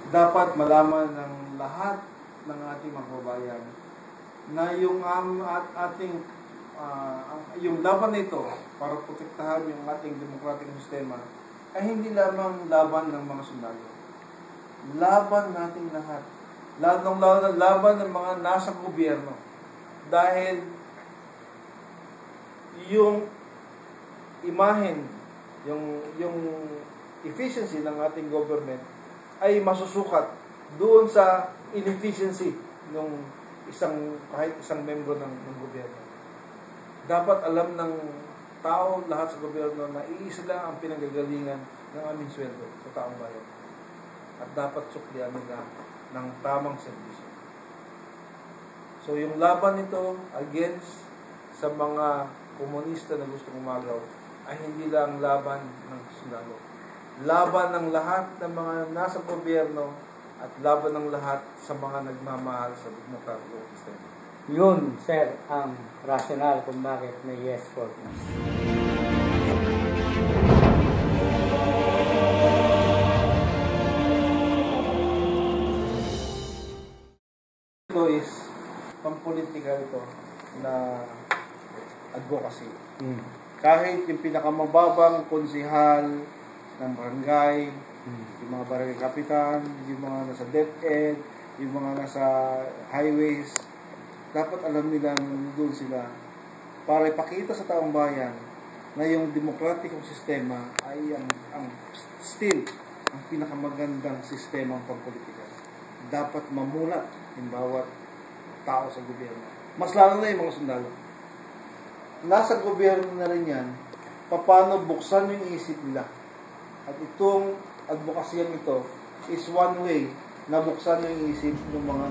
dapat malaman ng lahat ng ating mga kababayan na yung ating yung laban nito para protektahan yung ating demokratikong sistema ay hindi lamang laban ng mga sundalo. Laban natin lahat. Laban ng mga nasa gobyerno. Dahil yung imahen, yung efficiency ng ating government ay masusukat doon sa inefficiency ng kahit isang membro ng gobyerno. Dapat alam ng tao, lahat sa gobyerno, na iisa lang ang pinanggagalingan ng aming sweldo sa taong bayan. At dapat suklian nila ng tamang serbisyo. So yung laban nito against sa mga komunista na gustong umagaw ay hindi lang laban ng sundalo. Laban ng lahat ng mga nasa gobyerno at laban ng lahat sa mga nagmamahal sa demokratikong sistema. Yun, sir, ang rasyonal kung bakit may yes vote. Ito is pampolitika ito na advocacy. Kahit yung pinakamababang konsihal ng barangay, yung mga barangay kapitan, yung mga nasa DepEd, yung mga nasa highways, dapat alam nila doon sila para ipakita sa taong bayan na yung demokratikong sistema ay still ang pinakamagandang sistema ng pampolitika. Dapat mamulat ng bawat tao sa gobyerno. Mas lalo na yung mga sundalo. Nasa gobyerno na rin yan, paano buksan yung isip nila. At itong advocacyang ito is one way na buksan yung isip ng mga